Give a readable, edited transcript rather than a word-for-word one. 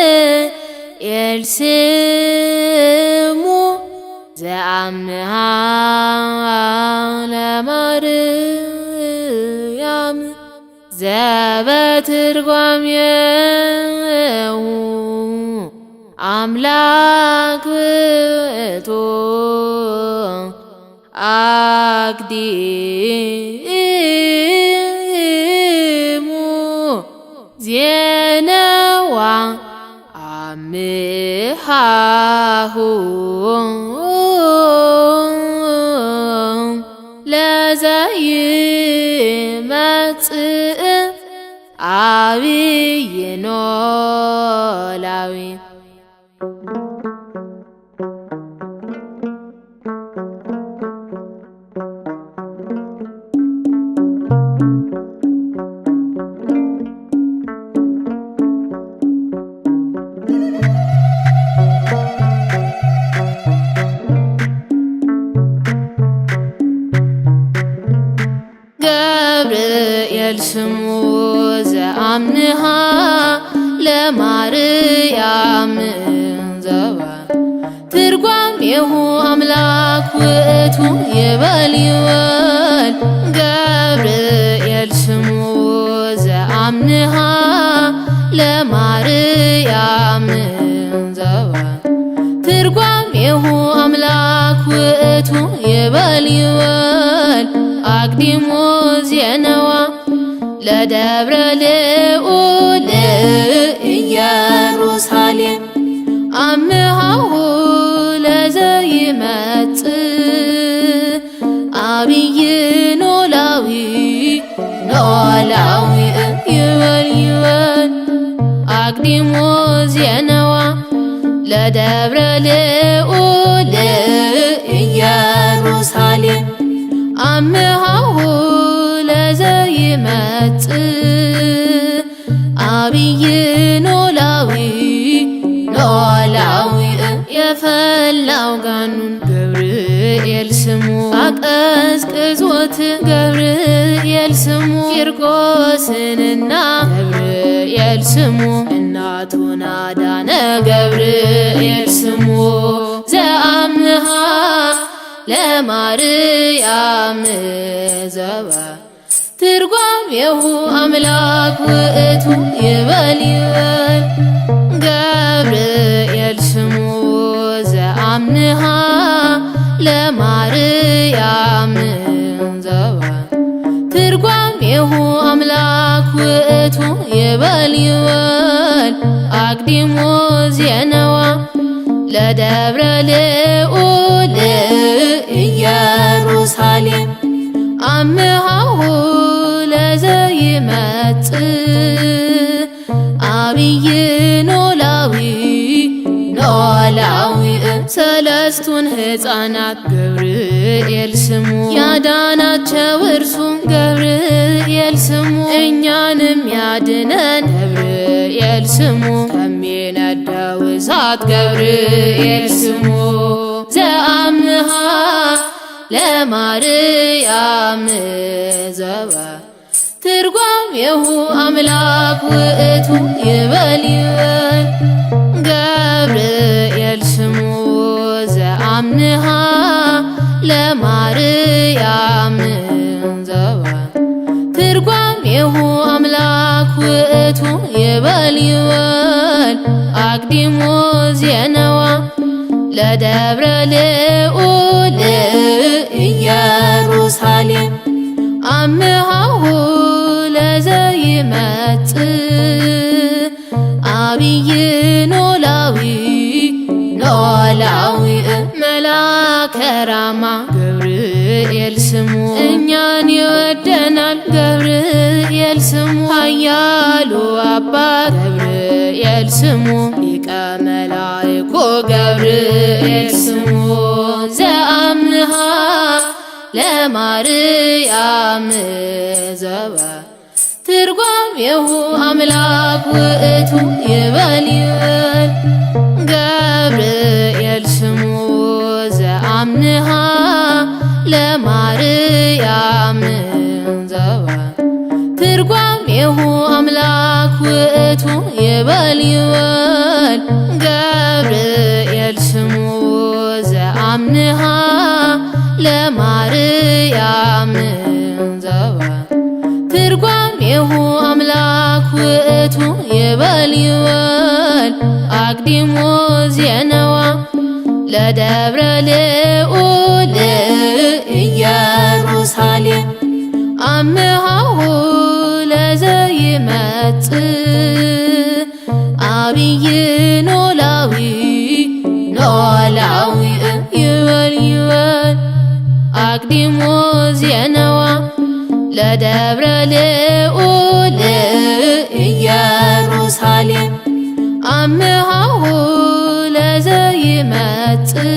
ገብርኤል ስሙ ዘአምሃ ለማርያም ዘበትርጓሜው አምላክ ውእቱ አቅዲሙ ዜነዋ አምሃሁ ለዘይመጽእ አብይ ኖላዊ ገብርኤል ስሙ ዘአምሃ ለማርያም ዘባ ትርጓሜሁ አምላክ ውእቱ ይበል ይበል ገብርኤል ስሙ ዘአምሃ ለማርያም ዘባ ትርጓሜሁ አምላክ ውእቱ ይበል ይበል አቅዲሙ ዜነዋ ለደብረ ልዑል ኢየሩሳሌም አምሃሁ ለዘይመጽእ አብይ ኖላዊ ይበል ይበል አቅዲሙ ዜነዋ ለደብረ ልዑል ኢየሩሳሌም አምሃሁ ለዘይመጽእ አብይ ኖላዊ የፈላው ጋኑን ገብርኤል ስሙ አቀዝቅዞት ገብርኤል ስሙ ቂርቆስንና ገብርኤል ስሙ እናቱን አዳነ ገብርኤል ስሙ ዘአምሃ ለማርያም ዘባ ትርጓሜሁ አምላክ ውእቱ ይበል ይበል ገብርኤል ስሙ ዘአምሃ ለማርያም ዘባ ትርጓሜሁ አምላክ ውእቱ ይበል ይበል አቅዲሙ ዜነዋ ለደብረ ልዑል ኢየሩሳሌም አምሃሁ ለዘይመጽእ አብይ ኖላዊ ሰለስቱን ሕፃናት ገብርኤል ስሙ ያዳናቸው እርሱ ገብርኤል ስሙ እኛንም ያድነን ገብርኤል ስሙ ከሚነደው እሳት ገብርኤል ስሙ ዘአምሃ ለማርያም ዘባ ትርጓሜሁ አምላክ ውእቱ ይበል ይበል ገብርኤል ስሙ ዘአምሃ ለማርያም ዘባ ትርጓሜሁ አምላክ ውእቱ ይበል ይበል አቅዲሙ ዜነዋ ለደብረ ልዑል ኢየሩሳሌም አምሃሁ ለዘይመጽእ አብይ ኖላዊ መልአከ ራማ ገብርኤል ስሙ እኛን ይወደናል ገብርኤል ስሙ ኃያሉ አባት ገብርኤል ስሙ ሊቀ መላእክት ገብርኤል ስሙ ዘአምሃ ለማርያም ዘባ ትርጓሜሁ አምላክ ውእቱ ይበል ይበል ገብርኤል ስሙ ዘአምሃ ለማርያም ዘባ ትርጓሜ ትርጓሜሁ አምላክ ውእቱ ይበል ይበል ገብርኤል ስሙ ዘአምንሃ ለማርያም ዘባ ትርጓሜሁ አምላክ ውእቱ ይበል ይበል አቅዲሞ ዜነዋ ለደብረ ልዑል ኢየሩሳሌም አምሃሁ ለዘይመጽእ አብይ ኖላዊ ይበል ይበል አቅዲሞ ዜነዋ ለደብረ ልዑል ኢየሩሳሌም አምሃሁ ለዘይመጽእ